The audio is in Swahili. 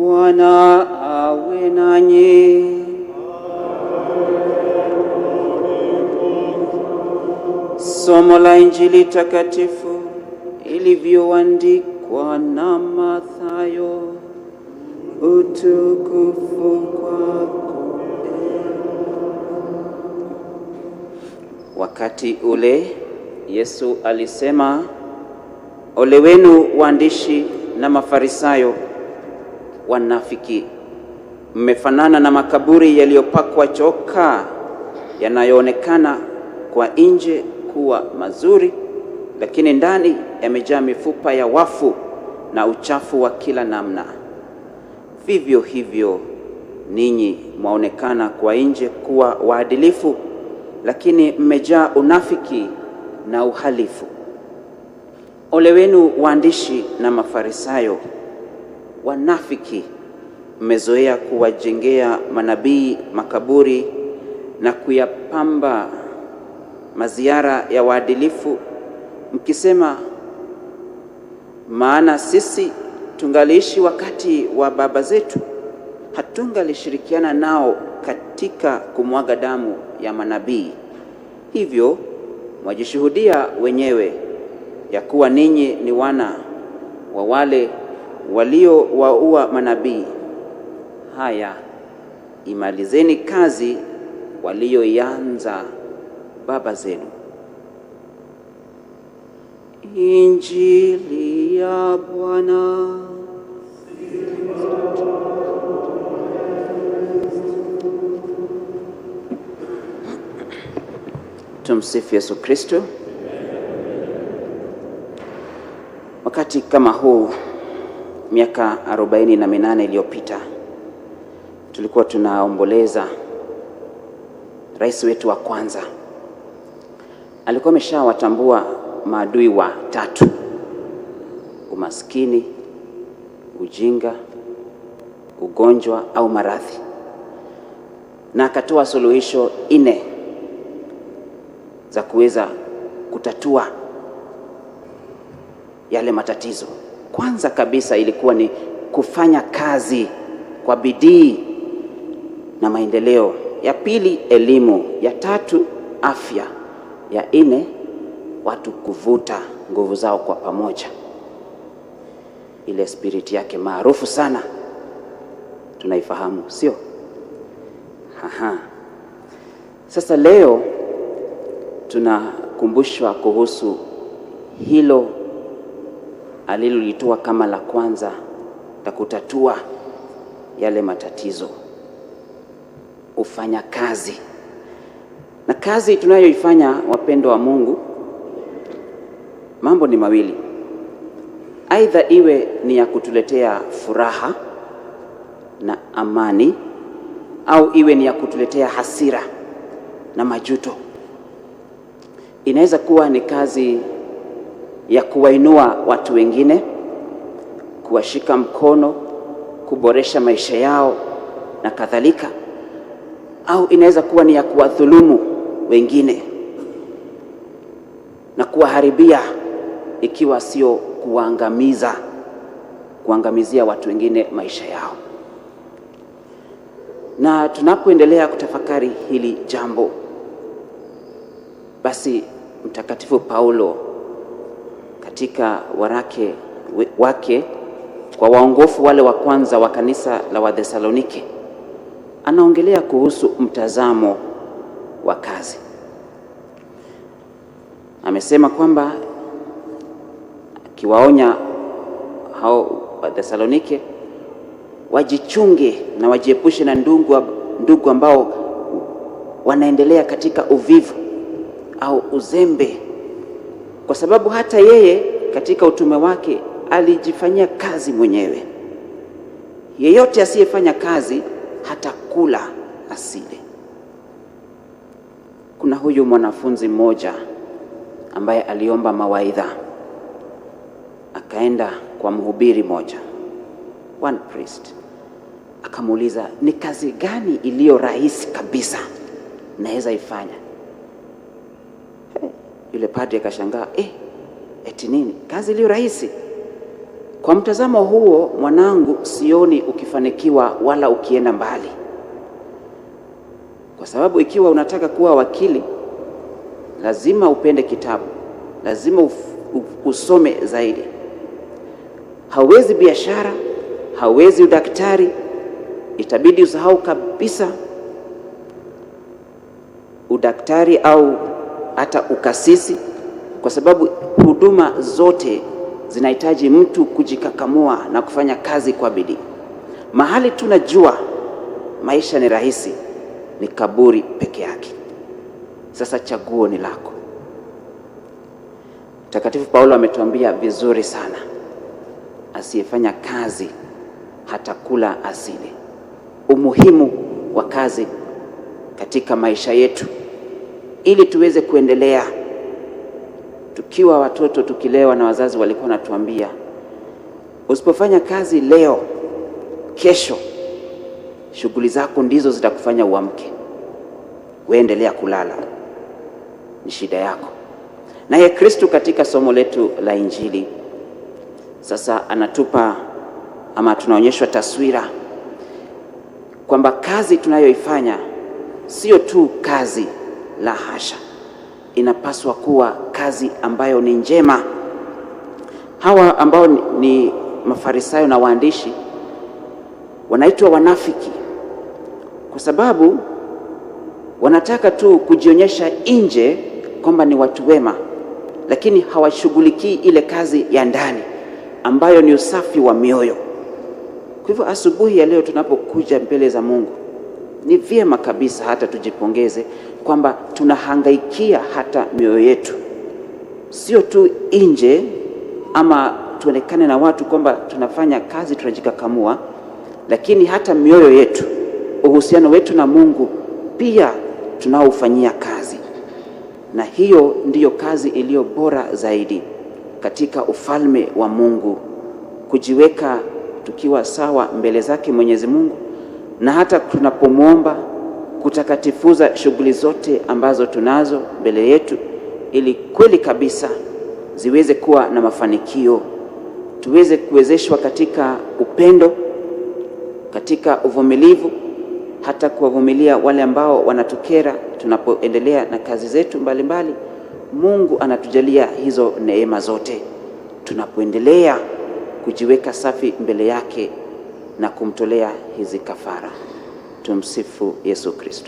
Bwana awe nanyi. Somo la Injili takatifu ilivyoandikwa na Mathayo. Utukufu kwako. Wakati ule Yesu alisema, ole wenu waandishi na Mafarisayo, wanafiki! Mmefanana na makaburi yaliyopakwa chokaa, yanayoonekana kwa nje kuwa mazuri, lakini ndani yamejaa mifupa ya wafu na uchafu wa kila namna. Vivyo hivyo ninyi mwaonekana kwa nje kuwa waadilifu, lakini mmejaa unafiki na uhalifu. Ole wenu waandishi na Mafarisayo, wanafiki! Mmezoea kuwajengea manabii makaburi na kuyapamba maziara ya waadilifu, mkisema, maana sisi tungaliishi wakati wa baba zetu, hatungalishirikiana nao katika kumwaga damu ya manabii. Hivyo mwajishuhudia wenyewe ya kuwa ninyi ni wana wa wale waliowaua manabii. Haya, imalizeni kazi walioianza baba zenu. Injili ya Bwana. Tumsifu Yesu Kristo. Wakati kama huu miaka 48 iliyopita tulikuwa tunaomboleza rais wetu wa kwanza. Alikuwa ameshawatambua maadui watatu: umaskini, ujinga, ugonjwa au maradhi, na akatoa suluhisho 4 za kuweza kutatua yale matatizo. Kwanza kabisa ilikuwa ni kufanya kazi kwa bidii na maendeleo. Ya pili, elimu. Ya tatu, afya. Ya 4, watu kuvuta nguvu zao kwa pamoja. Ile spirit yake maarufu sana tunaifahamu, sio? Sasa leo tunakumbushwa kuhusu hilo alilolitoa kama la kwanza la kutatua yale matatizo: ufanya kazi. Na kazi tunayoifanya, wapendo wa Mungu, mambo ni mawili: aidha iwe ni ya kutuletea furaha na amani, au iwe ni ya kutuletea hasira na majuto. Inaweza kuwa ni kazi ya kuwainua watu wengine, kuwashika mkono, kuboresha maisha yao na kadhalika, au inaweza kuwa ni ya kuwadhulumu wengine na kuwaharibia, ikiwa sio kuangamizia watu wengine maisha yao. Na tunapoendelea kutafakari hili jambo, basi Mtakatifu Paulo katika waraka wake kwa waongofu wale wa kwanza wa kanisa la Wathesalonike anaongelea kuhusu mtazamo wa kazi. Amesema kwamba akiwaonya hao Wathesalonike wajichunge na wajiepushe na ndugu ambao wanaendelea katika uvivu au uzembe, kwa sababu hata yeye katika utume wake alijifanyia kazi mwenyewe. Yeyote asiyefanya kazi hata kula asile. Kuna huyu mwanafunzi mmoja ambaye aliomba mawaidha, akaenda kwa mhubiri moja, one priest, akamuuliza, ni kazi gani iliyo rahisi kabisa naweza ifanya? Yule padri akashangaa, eti nini kazi iliyo rahisi? Kwa mtazamo huo, mwanangu, sioni ukifanikiwa wala ukienda mbali, kwa sababu ikiwa unataka kuwa wakili lazima upende kitabu, lazima usome zaidi. Hauwezi biashara, hauwezi udaktari, itabidi usahau kabisa udaktari au hata ukasisi, kwa sababu huduma zote zinahitaji mtu kujikakamua na kufanya kazi kwa bidii. Mahali tunajua maisha ni rahisi ni kaburi peke yake. Sasa chaguo ni lako. Mtakatifu Paulo ametuambia vizuri sana, asiyefanya kazi hata kula asile. Umuhimu wa kazi katika maisha yetu ili tuweze kuendelea. Tukiwa watoto tukilewa na wazazi walikuwa wanatuambia, usipofanya kazi leo, kesho shughuli zako ndizo zitakufanya uamke. Wewe endelea kulala, ni shida yako. Naye Kristo katika somo letu la Injili sasa anatupa ama tunaonyeshwa taswira kwamba kazi tunayoifanya sio tu kazi, la hasha, inapaswa kuwa kazi ambayo ni njema. Hawa ambao ni Mafarisayo na waandishi wanaitwa wanafiki kwa sababu wanataka tu kujionyesha nje kwamba ni watu wema, lakini hawashughulikii ile kazi ya ndani ambayo ni usafi wa mioyo. Kwa hivyo asubuhi ya leo tunapokuja mbele za Mungu, ni vyema kabisa hata tujipongeze kwamba tunahangaikia hata mioyo yetu, sio tu nje ama tuonekane na watu kwamba tunafanya kazi tunajikakamua, lakini hata mioyo yetu, uhusiano wetu na Mungu pia tunaofanyia kazi. Na hiyo ndiyo kazi iliyo bora zaidi katika ufalme wa Mungu, kujiweka tukiwa sawa mbele zake Mwenyezi Mungu, na hata tunapomwomba kutakatifuza shughuli zote ambazo tunazo mbele yetu, ili kweli kabisa ziweze kuwa na mafanikio, tuweze kuwezeshwa katika upendo, katika uvumilivu, hata kuwavumilia wale ambao wanatukera tunapoendelea na kazi zetu mbalimbali. Mungu anatujalia hizo neema zote tunapoendelea kujiweka safi mbele yake na kumtolea hizi kafara. Tumsifu Yesu Kristo.